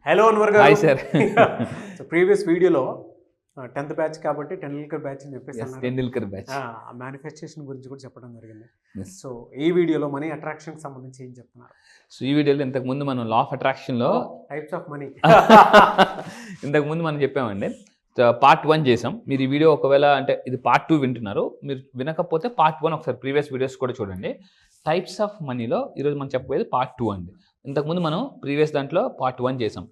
Hello Anwar గారు. Hi sir. Previous వీడియోలో 10th batch కాబట్టి టెండూల్కర్ బ్యాచ్ అని చెప్పేసి టెండూల్కర్ బ్యాచ్ మేనిఫెస్టేషన్ గురించి కూడా చెప్పడం జరిగింది. Yes. సో ఈ వీడియోలో మనీ అట్రాక్షన్కి సంబంధించి ఏం చెప్తున్నారు? సో ఈ వీడియోలో ఇంతకుముందు మనం లా ఆఫ్ అట్రాక్షన్లో టైప్స్ ఆఫ్ మనీ ఇంతకుముందు మనం చెప్పామండి. పార్ట్ 1 చేసాం. మీరు ఈ వీడియో ఒకవేళ అంటే ఇది పార్ట్ 2 వింటున్నారు, మీరు వినకపోతే పార్ట్ 1 ఒకసారి ప్రీవియస్ వీడియోస్ కూడా చూడండి. టైప్స్ ఆఫ్ మనీలో ఈరోజు మనం చెప్పేది పార్ట్ 2 అండి. ఇంతకుముందు మనం ప్రీవియస్ దాంట్లో పార్ట్ 1 చేసాం.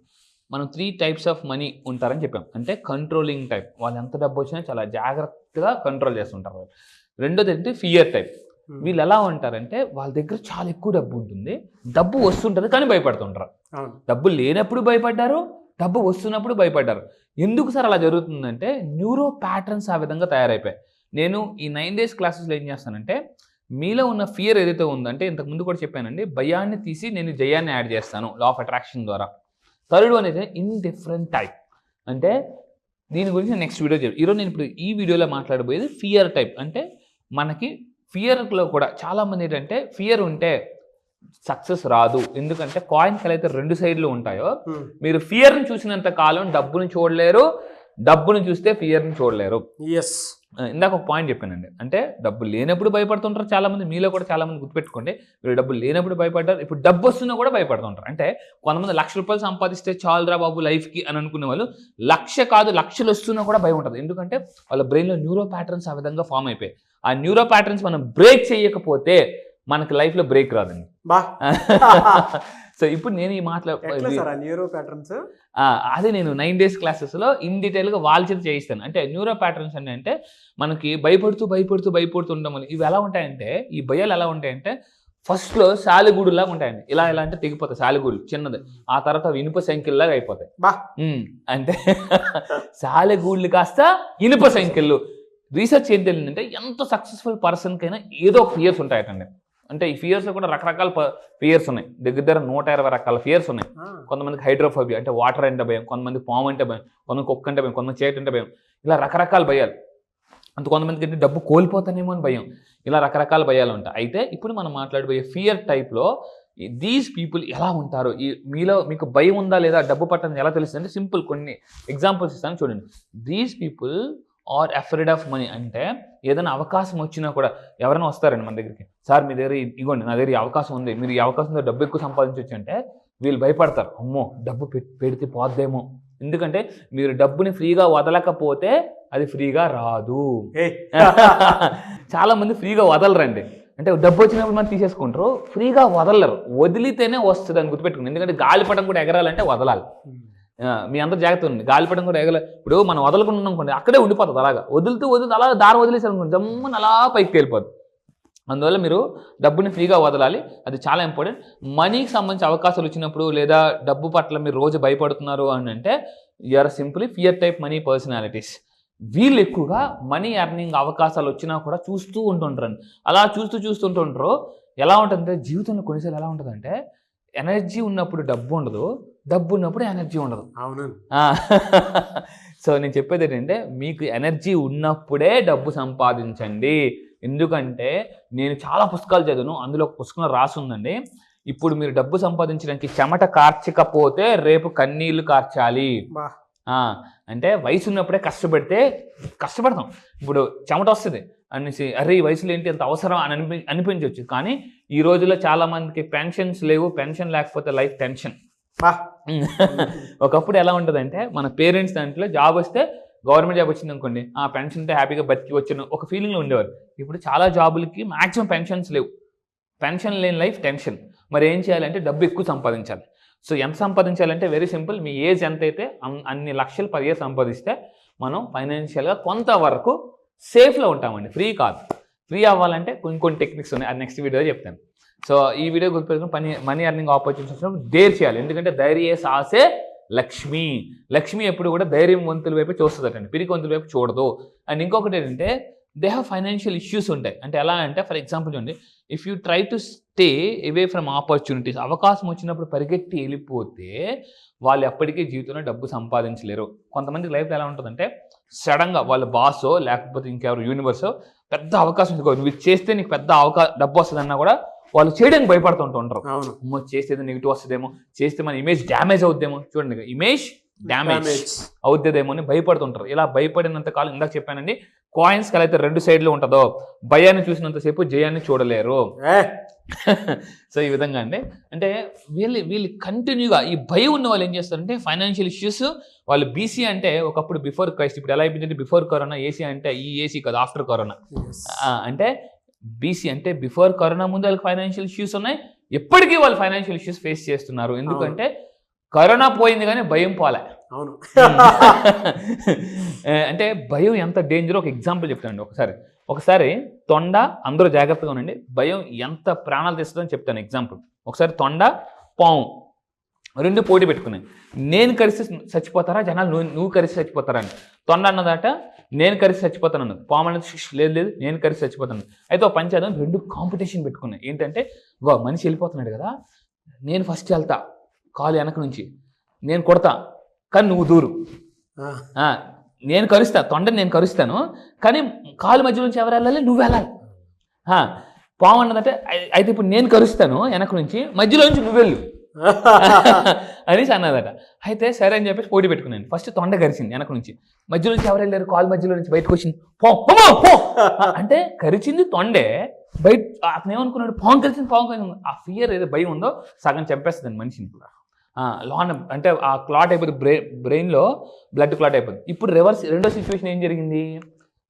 మనం 3 టైప్స్ ఆఫ్ మనీ ఉంటారని చెప్పాం. అంటే కంట్రోలింగ్ టైప్, వాళ్ళు ఎంత డబ్బు వచ్చినా చాలా జాగ్రత్తగా కంట్రోల్ చేస్తుంటారు. రెండోది అంటే ఫియర్ టైప్. వీళ్ళు ఎలా ఉంటారంటే వాళ్ళ దగ్గర చాలా ఎక్కువ డబ్బు ఉంటుంది, డబ్బు వస్తుంటుంది కానీ భయపడుతుంటారు. డబ్బు లేనప్పుడు భయపడ్డారు, డబ్బు వస్తున్నప్పుడు భయపడ్డారు. ఎందుకు సార్ అలా జరుగుతుందంటే న్యూరో ప్యాటర్న్స్ ఆ విధంగా తయారైపోయాయి. నేను ఈ 9 days క్లాసెస్లో ఏం చేస్తానంటే మీలో ఉన్న ఫియర్ ఏదైతే ఉందంటే ఇంతకుముందు కూడా చెప్పానండి, భయాన్ని తీసి నేను జయాన్ని యాడ్ చేస్తాను లా ఆఫ్ అట్రాక్షన్ ద్వారా. థర్డ్ వన్ అయితే ఇండిఫరెంట్ టైప్. అంటే దీని గురించి నెక్స్ట్ వీడియో చెప్పి ఈరోజు నేను ఇప్పుడు ఈ వీడియోలో మాట్లాడబోయేది ఫియర్ టైప్. అంటే మనకి ఫియర్లో కూడా చాలామంది ఏంటంటే ఫియర్ ఉంటే సక్సెస్ రాదు. ఎందుకంటే కాయిన్కి అయితే 2 సైడ్లు ఉంటాయో, మీరు ఫియర్ని చూసినంత కాలం డబ్బుని చూడలేరు, డబ్బును చూస్తే ఫియర్ని చూడలేరు. ఎస్, ఇందాక ఒక పాయింట్ చెప్పానండి. అంటే డబ్బు లేనప్పుడు భయపడుతుంటారు చాలామంది, మీలో కూడా చాలామంది గుర్తుపెట్టుకోండి. మీరు డబ్బు లేనప్పుడు భయపడ్డారు, ఇప్పుడు డబ్బు వస్తున్నా కూడా భయపడుతుంటారు. అంటే కొంతమంది ₹1,00,000 సంపాదిస్తే చాలురా బాబు లైఫ్కి అని అనుకునే వాళ్ళు 1,00,000 కాదు లక్షలు వస్తున్నా కూడా భయం ఉంటుంది. ఎందుకంటే వాళ్ళ బ్రెయిన్లో న్యూరో ప్యాటర్న్స్ ఆ విధంగా ఫామ్ అయిపోయాయి. ఆ న్యూరో ప్యాటర్న్స్ మనం బ్రేక్ చేయకపోతే మనకి లైఫ్లో బ్రేక్ రాదండి. సో ఇప్పుడు నేను ఈ న్యూరో ప్యాటర్న్స్ అదే నేను 9 days క్లాసెస్లో ఇన్ డీటెయిల్గా వాళ్ళ చేత చేయిస్తాను. అంటే న్యూరో ప్యాటర్న్స్ అంటే మనకి భయపడుతూ ఉండడం వల్ల ఇవి ఎలా ఉంటాయంటే, ఈ భయాలు ఎలా ఉంటాయంటే ఫస్ట్లో సాలిగూడులాగా ఉంటాయండి. ఇలా అంటే తెగిపోతాయి సాలిగూడు చిన్నది, ఆ తర్వాత ఇనుప సంఖ్యల్లాగా అయిపోతాయి. అంటే సాలిగూళ్ళు కాస్త ఇనుప సంఖ్యలు. రీసెర్చ్ ఏం తెలియదంటే ఎంత సక్సెస్ఫుల్ పర్సన్కైనా ఏదో ఒక ఫియర్స్ ఉంటాయటండి. అంటే ఈ ఫియర్స్లో కూడా రకరకాల ఫియర్స్ ఉన్నాయి. దగ్గర 120 రకాల ఫియర్స్ ఉన్నాయి. కొంతమందికి హైడ్రోఫోబియా అంటే వాటర్ అంటే భయం, కొంతమంది పాము అంటే భయం, కొంతమంది కుక్క అంటే భయం, కొంతమంది చేతి అంటే భయం. ఇలా రకరకాల భయాలు. అంత కొంతమందికి అంటే డబ్బు కోల్పోతానేమో అని భయం. ఇలా రకరకాల భయాలు ఉంటాయి. అయితే ఇప్పుడు మనం మాట్లాడిపోయే ఫియర్ టైప్లో దీస్ పీపుల్ ఎలా ఉంటారు, మీలో మీకు భయం ఉందా లేదా డబ్బు పట్టని ఎలా తెలుస్తుంది అంటే సింపుల్ కొన్ని ఎగ్జాంపుల్స్ ఇస్తాను చూడండి. These people are afraid of money. అంటే ఏదైనా అవకాశం వచ్చినా కూడా ఎవరైనా వస్తారండి మన దగ్గరికి, సార్ మీ దగ్గర ఇగోండి నా దగ్గర ఈ అవకాశం ఉంది, మీరు ఈ అవకాశంతో డబ్బు ఎక్కువ సంపాదించవచ్చు అంటే వీళ్ళు భయపడతారు. అమ్మో డబ్బు పెడితే పోద్దేమో. ఎందుకంటే మీరు డబ్బుని ఫ్రీగా వదలకపోతే అది ఫ్రీగా రాదు. చాలా మంది ఫ్రీగా వదలరండి. అంటే డబ్బు వచ్చినప్పుడు మనం తీసేసుకుంటారు, ఫ్రీగా వదలరు. వదిలితేనే వస్తుంది అని గుర్తుపెట్టుకుని. ఎందుకంటే గాలిపటం కూడా ఎగరాలంటే వదలాలి. మీ అందరూ జాగ్రత్త ఉంది. గాలిపటం కూడా ఇప్పుడు మనం వదలకుండా అనుకోండి అక్కడే ఉండిపోతుంది. అలాగా వదులుతూ అలా దారి వదిలేసారు అనుకోండి జమ్మని అలా పైకి వెళ్ళిపోతుంది. అందువల్ల మీరు డబ్బుని ఫ్రీగా వదలాలి, అది చాలా ఇంపార్టెంట్. మనీకి సంబంధించి అవకాశాలు వచ్చినప్పుడు లేదా డబ్బు పట్ల మీరు రోజు భయపడుతున్నారు అని అంటే you're simply fear type money personalities. వీళ్ళు ఎక్కువగా మనీ ఎర్నింగ్ అవకాశాలు వచ్చినా కూడా చూస్తూ ఉంటుంటారు. అలా చూస్తుంటారు. ఎలా ఉంటుందంటే జీవితంలో కొన్నిసార్లు ఎలా ఉంటుందంటే ఎనర్జీ ఉన్నప్పుడు డబ్బు ఉండదు, డబ్బు ఉన్నప్పుడు ఎనర్జీ ఉండదు. అవును. సో నేను చెప్పేది ఏంటంటే మీకు ఎనర్జీ ఉన్నప్పుడే డబ్బు సంపాదించండి. ఎందుకంటే నేను చాలా పుస్తకాలు చదివాను, అందులో ఒక పుస్తకంలో రాసి ఉందండి, ఇప్పుడు మీరు డబ్బు సంపాదించడానికి చెమట కార్చకపోతే రేపు కన్నీళ్లు కార్చాలి. అంటే వయసు ఉన్నప్పుడే కష్టపడతాం. ఇప్పుడు చెమట వస్తుంది అనేసి అరే ఈ వయసులో ఏంటి అంత అవసరం అని అనిపించవచ్చు. కానీ ఈ రోజుల్లో చాలా మందికి పెన్షన్స్ లేవు, పెన్షన్ లేకపోతే లైఫ్ టెన్షన్. ఒకప్పుడు ఎలా ఉంటుందంటే మన పేరెంట్స్ దాంట్లో జాబ్ వస్తే గవర్నమెంట్ జాబ్ వచ్చింది అనుకోండి, ఆ పెన్షన్తో హ్యాపీగా బతికి వచ్చిన ఒక ఫీలింగ్లో ఉండేవారు. ఇప్పుడు చాలా జాబులకి మ్యాక్సిమం పెన్షన్స్ లేవు. పెన్షన్ లేని లైఫ్ టెన్షన్. మరి ఏం చేయాలంటే డబ్బు ఎక్కువ సంపాదించాలి. సో ఎంత సంపాదించాలంటే వెరీ సింపుల్, మీ ఏజ్ ఎంత అయితే అన్ని లక్షలు per year సంపాదిస్తే మనం ఫైనాన్షియల్గా కొంతవరకు సేఫ్లో ఉంటామండి. ఫ్రీ కాదు. ఫ్రీ అవ్వాలంటే కొన్ని టెక్నిక్స్ ఉన్నాయి, అది నెక్స్ట్ వీడియో చెప్తాను. సో ఈ వీడియో గుర్తుపెట్టుకుని మనీ ఎర్నింగ్ ఆపర్చునిటీస్ వచ్చినప్పుడు డేర్ చేయాలి. ఎందుకంటే ధైర్యే సాహసే లక్ష్మి ఎప్పుడు కూడా ధైర్యవంతుల వైపు చూస్తుందటండి, పిరికొంతుల వైపు చూడదు. అండ్ ఇంకొకటి ఏంటంటే దే హ్యావ్ ఫైనాన్షియల్ ఇష్యూస్ ఉంటాయి. అంటే ఎలా అంటే ఫర్ ఎగ్జాంపుల్ చూడండి, if you try to stay away from opportunities, అవకాశం వచ్చినప్పుడు పరిగెత్తి వెళ్ళిపోతే వాళ్ళు ఎప్పటికీ జీవితంలో డబ్బు సంపాదించలేరు. కొంతమంది లైఫ్లో ఎలా ఉంటుందంటే సడన్గా వాళ్ళ బాసో లేకపోతే ఇంకెవరు యూనివర్సో పెద్ద అవకాశం ఉంది, నువ్వు ఇది చేస్తే నీకు పెద్ద డబ్బు వస్తుందన్నా కూడా వాళ్ళు చేయడానికి భయపడుతుంటూ ఉంటారు. అమ్మో చేస్తే నెగిటివ్ వస్తుందేమో, చేస్తే మన ఇమేజ్ డ్యామేజ్ అవుద్దేమో, చూడండి ఇమేజ్ డ్యామేజ్ అవుద్దేమో అని భయపడుతుంటారు. ఇలా భయపడినంత కాలం, ఇందాక చెప్పానండి, కాయిన్స్ కి అయితే 2 సైడ్లు ఉంటుందో, భయాన్ని చూసినంతసేపు జయాన్ని చూడలేరు. సో ఈ విధంగా అండి, అంటే వీళ్ళు కంటిన్యూగా ఈ భయం ఉన్న వాళ్ళు ఏం చేస్తారంటే ఫైనాన్షియల్ ఇష్యూస్. వాళ్ళు బీసీ అంటే ఒకప్పుడు బిఫోర్ క్రైస్ట్, ఇప్పుడు ఎలా అయిపోయిందంటే బిఫోర్ కరోనా, ఏసీ అంటే ఈ ఏసీ కాదు ఆఫ్టర్ కరోనా. అంటే బీసీ అంటే బిఫోర్ కరోనా ముందు వాళ్ళకి ఫైనాన్షియల్ ఇష్యూస్ ఉన్నాయి, ఎప్పటికీ వాళ్ళు ఫైనాన్షియల్ ఇష్యూస్ ఫేస్ చేస్తున్నారు. ఎందుకంటే కరోనా పోయింది కానీ భయం పోలే. అవును. అంటే భయం ఎంత డేంజర్ ఒక ఎగ్జాంపుల్ చెప్తానండి. ఒకసారి తొండ, అందరూ జాగ్రత్తగా ఉండండి, భయం ఎంత ప్రాణాలు తీస్తుందని చెప్తాను ఎగ్జాంపుల్. ఒకసారి తొండ, పాము 2 పోటీ పెట్టుకున్నాయి. నేను కరిసి చచ్చిపోతారా జనాలు, నువ్వు కరిసి చచ్చిపోతారా అని. తొండ అన్నదాట నేను కరిసి చచ్చిపోతాను అన్నది, పాము అన్నది లేదు నేను కరిసి చచ్చిపోతాను. అయితే ఒక పంచాయతీ 2 కాంపిటీషన్ పెట్టుకున్నాయి. ఏంటంటే మనిషి వెళ్ళిపోతున్నాడు కదా, నేను ఫస్ట్ వెళ్తా కాలు వెనక నుంచి, నేను కొడతా కానీ నువ్వు దూరు, నేను కరుస్తా తొండని నేను కరుస్తాను కానీ కాలు మధ్య నుంచి ఎవరు వెళ్ళాలి, నువ్వు వెళ్ళాలి. పాము అన్నదంటే అయితే ఇప్పుడు నేను కరుస్తాను వెనక నుంచి, మధ్యలో నుంచి నువ్వు వెళ్ళు అనేసి అన్నదట. అయితే సరే అని చెప్పేసి పోటీ పెట్టుకున్నాను. ఫస్ట్ తొండ కరిచింది వెనక నుంచి, మధ్యలో నుంచి ఎవరు వెళ్ళారు, కాలు మధ్యలో నుంచి బయటకు వచ్చింది పో అంటే కరిచింది తొండే, బయట అతను ఏమనుకున్నాడు పాము కలిసింది. ఆ ఫియర్ ఏదో భయం ఉందో సగం చంపేస్తుంది మనిషిని. లోన అంటే ఆ క్లాట్ అయిపోతుంది, బ్రెయిన్లో బ్లడ్ క్లాట్ అయిపోతుంది. ఇప్పుడు రెండో సిచ్యువేషన్ ఏం జరిగింది,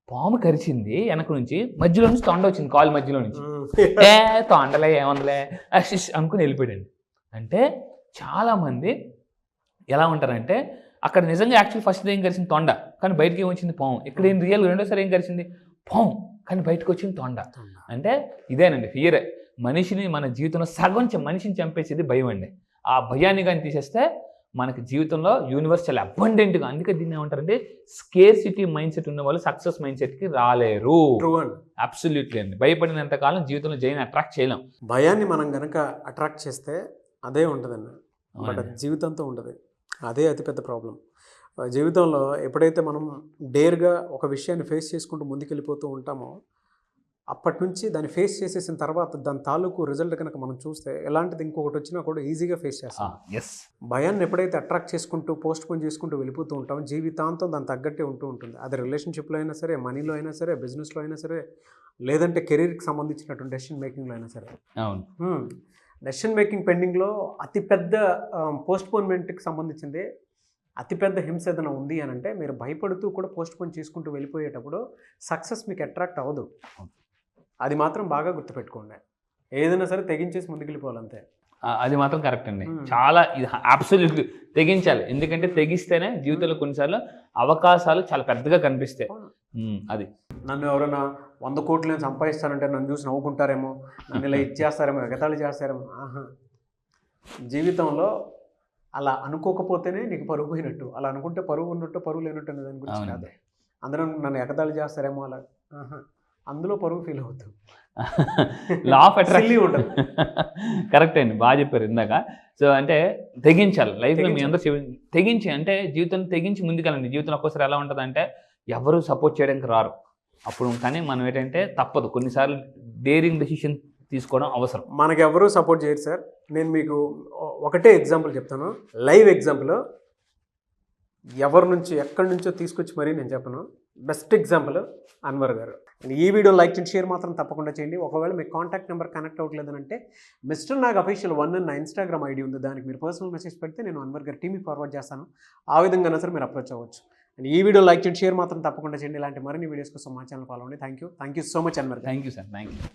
పాము కరిచింది వెనక నుంచి, మధ్యలో నుంచి తొండ వచ్చింది కాలు మధ్యలో నుంచి. తొండలే ఏముందలే అనుకుని వెళ్ళిపోయాడు. అంటే చాలామంది ఎలా ఉంటారంటే అక్కడ నిజంగా యాక్చువల్ ఫస్ట్ ఏం కరిచింది తొండ కానీ బయటకి ఏం వచ్చింది పాము. ఇక్కడ ఏం రియల్ రెండోసారి ఏం కరిచింది పాము కానీ బయటకు వచ్చింది తొండ. అంటే ఇదేనండి ఫియర్. మనిషిని మన జీవితంలో సగం మనిషిని చంపేసేది భయం అండి. ఆ భయాన్ని కానీ తీసేస్తే మనకి జీవితంలో యూనివర్స్ చాలా అబండెంట్గా, అందుకే దీన్ని ఏమంటారంటే స్కేర్సిటీ మైండ్ సెట్ ఉన్న వాళ్ళు సక్సెస్ మైండ్ సెట్కి రాలేరు. అబ్సల్యూట్లీ అండి. భయపడినంత కాలం జీవితంలో జైని అట్రాక్ట్ చేయలేం. భయాన్ని మనం కనుక అట్రాక్ట్ చేస్తే అదే ఉంటుందన్న, బట్ జీవితంతో ఉంటుంది. అదే అతిపెద్ద ప్రాబ్లం. జీవితంలో ఎప్పుడైతే మనం డేర్గా ఒక విషయాన్ని ఫేస్ చేసుకుంటూ ముందుకెళ్ళిపోతూ ఉంటామో అప్పటి నుంచి దాన్ని ఫేస్ చేసేసిన తర్వాత దాని తాలూకు రిజల్ట్ కనుక మనం చూస్తే ఎలాంటిది ఇంకొకటి వచ్చినా కూడా ఈజీగా ఫేస్ చేస్తాం. భయాన్ని ఎప్పుడైతే అట్రాక్ట్ చేసుకుంటూ పోస్ట్ పోన్ చేసుకుంటూ వెళ్ళిపోతూ ఉంటామో జీవితాంతం దాని తగ్గట్టే ఉంటూ ఉంటుంది. అది రిలేషన్షిప్లో అయినా సరే, మనీలో అయినా సరే, బిజినెస్లో అయినా సరే, లేదంటే కెరీర్కి సంబంధించినటువంటి డెసిషన్ మేకింగ్లో అయినా సరే. డెసిషన్ మేకింగ్ పెండింగ్లో అతిపెద్ద పోస్ట్పోన్మెంట్కి సంబంధించింది అతిపెద్ద హింస ఏదైనా ఉంది అని అంటే మీరు భయపడుతూ కూడా పోస్ట్పోన్ చేసుకుంటూ వెళ్ళిపోయేటప్పుడు సక్సెస్ మీకు అట్రాక్ట్ అవ్వదు. అది మాత్రం బాగా గుర్తుపెట్టుకోండి. ఏదైనా సరే తెగించేసి ముందుకెళ్ళిపోవాలంతే. అది మాత్రం కరెక్ట్ అండి. చాలా ఇది అబ్సల్యూట్లీ తెగించాలి. ఎందుకంటే తెగిస్తేనే జీవితంలో కొన్నిసార్లు అవకాశాలు చాలా పెద్దగా కనిపిస్తాయి. అది నన్ను ఎవరైనా 100 కోట్లు సంపాదిస్తానంటే నన్ను చూసి నవ్వుకుంటారేమో, నన్ను ఇలా ఇచ్చేస్తారేమో, ఎగతాళి చేస్తారేమో. జీవితంలో అలా అనుకోకపోతేనే నీకు పరుగు పోయినట్టు, అలా అనుకుంటే పరుగు ఉన్నట్టు పరుగు లేనట్టు అనే దాని గురించి కాదు. అందరూ నన్ను ఎగతాళి చేస్తారేమో అలా, అందులో పరుగు ఫీల్ అవుతాం. లా ఆఫ్ అట్రాక్షన్ ఉంటుంది. కరెక్ట్ అండి, బాగా చెప్పారు ఇందాక. సో అంటే తెగించాలి లైఫ్లో. మీ అందరూ తెగించి అంటే జీవితం తెగించి ముందుకెళ్ళండి. జీవితంలో ఒక్కోసారి ఎలా ఉంటుంది అంటే ఎవరు సపోర్ట్ చేయడానికి రారు. అప్పుడు కానీ మనం ఏంటంటే తప్పదు, కొన్నిసార్లు డేరింగ్ డెసిషన్ తీసుకోవడం అవసరం. మనకెవరూ సపోర్ట్ చేయరు సార్. నేను మీకు ఒకటే ఎగ్జాంపుల్ చెప్తాను, లైవ్ ఎగ్జాంపుల్. ఎవరి నుంచి ఎక్కడి నుంచో తీసుకొచ్చి మరీ నేను చెప్పను. బెస్ట్ ఎగ్జాంపుల్ అన్వర్ గారు. ఈ వీడియో లైక్ చేయండి, షేర్ మాత్రం తప్పకుండా చేయండి. ఒకవేళ మీ కాంటాక్ట్ నెంబర్ కనెక్ట్ అవ్వట్లేదని అంటే మిస్టర్ నాగ్ అఫీషియల్ 1 అన్న ఇన్స్టాగ్రామ్ ఐడి ఉంది, దానికి మీరు పర్సనల్ మెసేజ్ పెడితే నేను అన్వర్ గారి టీమ్కి ఫార్వర్డ్ చేస్తాను. ఆ విధంగా సరే మీరు అప్రోచ్ అవ్వచ్చు. అండ్ ఈ వీడియో లైక్ చేయండి, షేర్ మాత్రం తప్పకుండా చేయండి. ఇలాంటి మరిన్ని వీడియోస్ కోసం మా ఛానల్ ఫాలో అవ్వండి. Thank you so much Anwar. Thank you sir. Thank you.